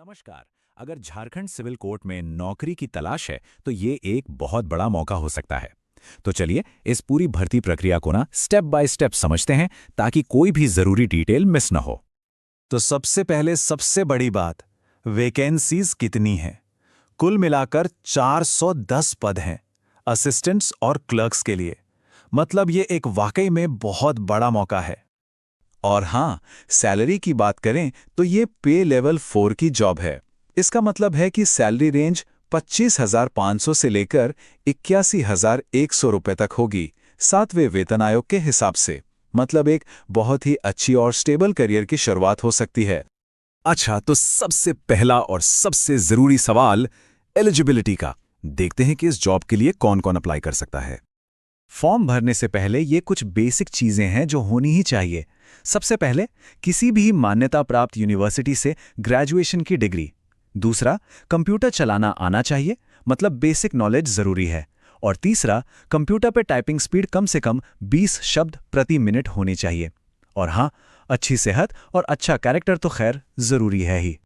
नमस्कार। अगर Jharkhand civil court में नौकरी की तलाश है तो ये एक बहुत बड़ा मौका हो सकता है। तो चलिए इस पूरी भर्ती प्रक्रिया को ना स्टेप बाय स्टेप समझते हैं ताकि कोई भी जरूरी डिटेल मिस न हो। तो सबसे पहले सबसे बड़ी बात, वैकेंसीज कितनी हैं? कुल मिलाकर 410 पद हैं असिस्टेंट्स और क्लर्क्स के लिए। मतलब ये एक वाकई में बहुत बड़ा मौका है। और हाँ, सैलरी की बात करें तो ये पे लेवल 4 की जॉब है। इसका मतलब है कि सैलरी रेंज 25,500 से लेकर 81,100 रुपए तक होगी, 7वें वेतन आयोग के हिसाब से। मतलब एक बहुत ही अच्छी और स्टेबल करियर की शुरुआत हो सकती है। अच्छा, तो सबसे पहला और सबसे जरूरी सवाल एलिजिबिलिटी का। देखते हैं कि इस जॉब के लिए कौन कौन अप्लाई कर सकता है। फॉर्म भरने से पहले ये कुछ बेसिक चीजें हैं जो होनी ही चाहिए। सबसे पहले किसी भी मान्यता प्राप्त यूनिवर्सिटी से ग्रेजुएशन की डिग्री। दूसरा, कंप्यूटर चलाना आना चाहिए, मतलब बेसिक नॉलेज जरूरी है। और तीसरा, कंप्यूटर पे टाइपिंग स्पीड कम से कम 20 शब्द प्रति मिनट होनी चाहिए। और हाँ, अच्छी सेहत और अच्छा कैरेक्टर तो खैर जरूरी है ही।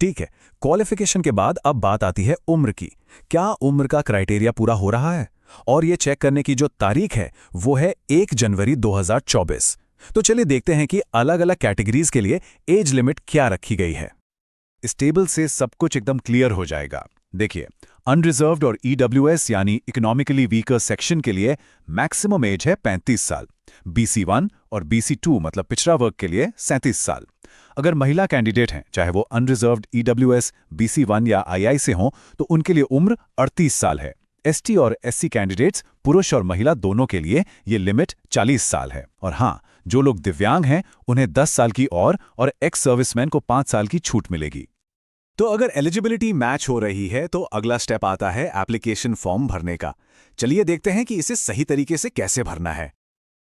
ठीक है, क्वालिफिकेशन के बाद अब बात आती है उम्र की। क्या उम्र का क्राइटेरिया पूरा हो रहा है? और ये चेक करने की जो तारीख है वो है 1 जनवरी 2024। तो चलिए देखते हैं कि अलग अलग कैटेगरीज के लिए एज लिमिट क्या रखी गई है। इस टेबल से सब कुछ एकदम क्लियर हो जाएगा। देखिए, अनरिजर्व्ड और ईडब्ल्यूएस यानी इकोनॉमिकली वीकर सेक्शन के लिए मैक्सिमम एज है 35 साल। BC1 और BC2 मतलब पिछड़ा वर्ग के लिए 37 साल। अगर महिला कैंडिडेट हैं, चाहे वो अनरिजर्व्ड, ईडब्ल्यूएस, BC1 या II से हों, तो उनके लिए उम्र 38 साल है। ST और SC कैंडिडेट्स, पुरुष और महिला दोनों के लिए ये लिमिट 40 साल है। और हाँ, जो लोग दिव्यांग हैं उन्हें 10 साल की और एक्स सर्विसमैन को 5 साल की छूट मिलेगी। तो अगर एलिजिबिलिटी मैच हो रही है तो अगला स्टेप आता है एप्लीकेशन फॉर्म भरने का। चलिए देखते हैं कि इसे सही तरीके से कैसे भरना है।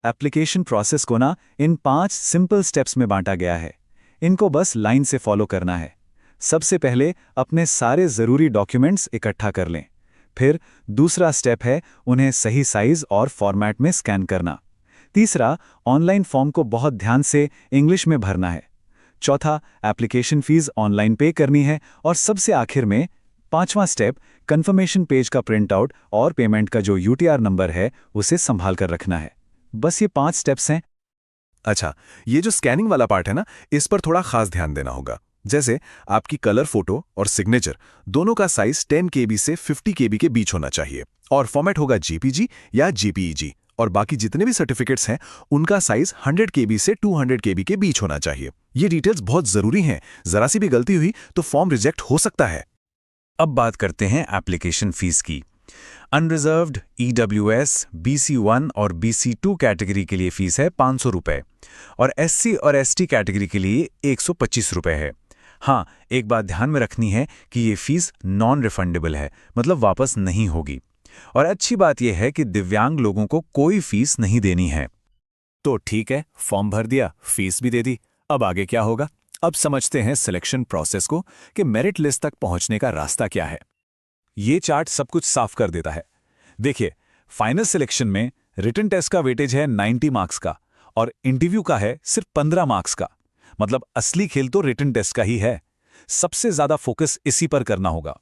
एप्लीकेशन प्रोसेस को ना इन 5 सिंपल स्टेप्स में बांटा गया है। इनको बस लाइन से फॉलो करना है। सबसे पहले अपने सारे ज़रूरी डॉक्यूमेंट्स इकट्ठा कर लें। फिर दूसरा स्टेप है उन्हें सही साइज और फॉर्मेट में स्कैन करना। तीसरा, ऑनलाइन फॉर्म को बहुत ध्यान से इंग्लिश में भरना है। चौथा, एप्लीकेशन फीस ऑनलाइन पे करनी है। और सबसे आखिर में 5वां स्टेप, कंफर्मेशन पेज का प्रिंट आउट और पेमेंट का जो UTR नंबर है उसे संभाल कर रखना है। बस ये 5 स्टेप्स हैं। अच्छा, ये जो स्कैनिंग वाला पार्ट है ना, इस पर थोड़ा खास ध्यान देना होगा। जैसे आपकी कलर फोटो और सिग्नेचर दोनों का साइज 10 KB से 50 KB के बीच होना चाहिए। और फॉर्मेट होगा JPG या JPEG। और बाकी जितने भी सर्टिफिकेट्स हैं उनका साइज 100 KB से 200 KB के बीच होना चाहिए। ये डिटेल्स बहुत जरूरी हैं। जरा सी भी गलती हुई तो फॉर्म रिजेक्ट हो सकता है। अब बात करते हैं एप्लीकेशन फीस की। अनरिजर्व्ड, EWS, BC1 और BC2 कैटेगरी के लिए फीस है 500 रुपए और SC और ST कैटेगरी के लिए 125 रुपए है। हाँ, एक बात ध्यान में रखनी है कि ये फीस नॉन रिफंडेबल है, मतलब वापस नहीं होगी। और अच्छी बात यह है कि दिव्यांग लोगों को कोई फीस नहीं देनी है। तो ठीक है, फॉर्म भर दिया, फीस भी दे दी। अब आगे क्या होगा? अब समझते हैं सिलेक्शन प्रोसेस को कि मेरिट लिस्ट तक पहुंचने का रास्ता क्या है। ये चार्ट सब कुछ साफ कर देता है। देखिए, फाइनल सिलेक्शन में रिटन टेस्ट का वेटेज है 90 मार्क्स का और इंटरव्यू का है सिर्फ 15 मार्क्स का। मतलब असली खेल तो रिटन टेस्ट का ही है। सबसे ज्यादा फोकस इसी पर करना होगा।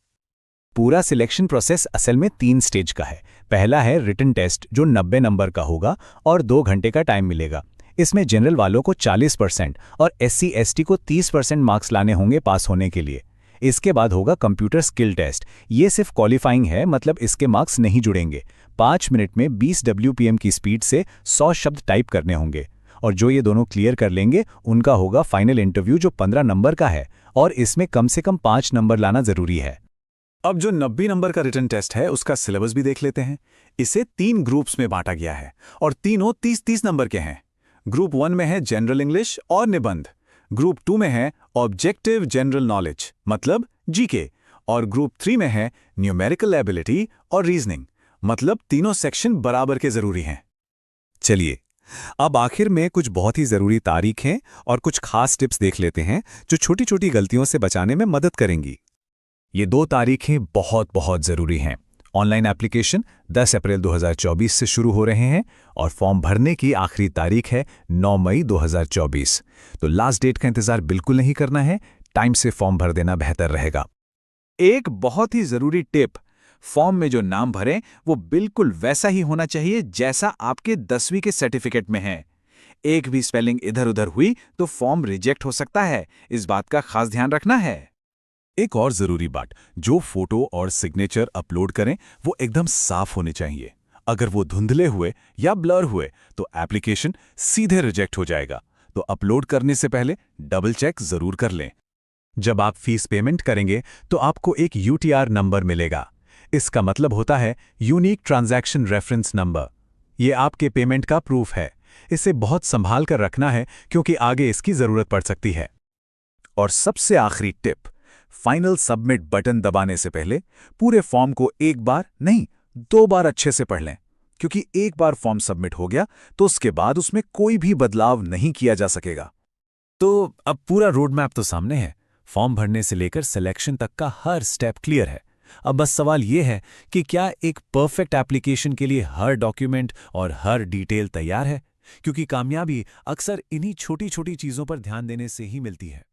पूरा सिलेक्शन प्रोसेस असल में 3 स्टेज का है। पहला है रिटन टेस्ट जो 90 नंबर का होगा और 2 घंटे का टाइम मिलेगा। इसमें जनरल वालों को 40% और SC ST को 30% मार्क्स लाने होंगे पास होने के लिए। इसके बाद होगा कंप्यूटर स्किल टेस्ट। ये सिर्फ क्वालिफाइंग है, मतलब इसके मार्क्स नहीं जुड़ेंगे। 5 मिनट में 20 WPM की स्पीड से 100 शब्द टाइप करने होंगे। और जो ये दोनों क्लियर कर लेंगे उनका होगा फाइनल इंटरव्यू जो 15 नंबर का है और इसमें कम से कम 5 नंबर लाना जरूरी है। अब जो 90 नंबर का रिटन टेस्ट है उसका सिलेबस भी देख लेते हैं। इसे 3 ग्रुप्स में बांटा गया है और तीनों 30-30 नंबर के हैं। ग्रुप 1 में है जनरल इंग्लिश और निबंध। ग्रुप 2 में है ऑब्जेक्टिव जनरल नॉलेज मतलब GK। और ग्रुप 3 में है न्यूमेरिकल एबिलिटी और रीजनिंग। मतलब तीनों सेक्शन बराबर के जरूरी हैं। चलिए, अब आखिर में कुछ बहुत ही जरूरी तारीखें और कुछ खास टिप्स देख लेते हैं जो छोटी छोटी गलतियों से बचाने में मदद करेंगी। ये 2 तारीखें बहुत बहुत जरूरी हैं। ऑनलाइन एप्लीकेशन 10 अप्रैल 2024 से शुरू हो रहे हैं और फॉर्म भरने की आखिरी तारीख है 9 मई 2024। तो लास्ट डेट का इंतजार बिल्कुल नहीं करना है। टाइम से फॉर्म भर देना बेहतर रहेगा। एक बहुत ही जरूरी टिप, फॉर्म में जो नाम भरें वो बिल्कुल वैसा ही होना चाहिए जैसा आपके 10वीं के सर्टिफिकेट में है। एक भी स्पेलिंग इधर उधर हुई तो फॉर्म रिजेक्ट हो सकता है, इस बात का खास ध्यान रखना है। एक और जरूरी बात, जो फोटो और सिग्नेचर अपलोड करें वो एकदम साफ होने चाहिए। अगर वो धुंधले हुए या ब्लर हुए तो एप्लीकेशन सीधे रिजेक्ट हो जाएगा। तो अपलोड करने से पहले डबल चेक जरूर कर लें। जब आप फीस पेमेंट करेंगे तो आपको एक यूटीआर नंबर मिलेगा। इसका मतलब होता है यूनिक ट्रांजैक्शन रेफरेंस नंबर। ये आपके पेमेंट का प्रूफ है। इसे बहुत संभाल कर रखना है क्योंकि आगे इसकी जरूरत पड़ सकती है। और सबसे आखिरी टिप, फाइनल सबमिट बटन दबाने से पहले पूरे फॉर्म को एक बार नहीं 2 बार अच्छे से पढ़ लें, क्योंकि एक बार फॉर्म सबमिट हो गया तो उसके बाद उसमें कोई भी बदलाव नहीं किया जा सकेगा। तो अब पूरा रोड मैप तो सामने है। फॉर्म भरने से लेकर सिलेक्शन तक का हर स्टेप क्लियर है। अब बस सवाल यह है कि क्या एक परफेक्ट एप्लीकेशन के लिए हर डॉक्यूमेंट और हर डिटेल तैयार है, क्योंकि कामयाबी अक्सर इन्हीं छोटी छोटी चीजों पर ध्यान देने से ही मिलती है।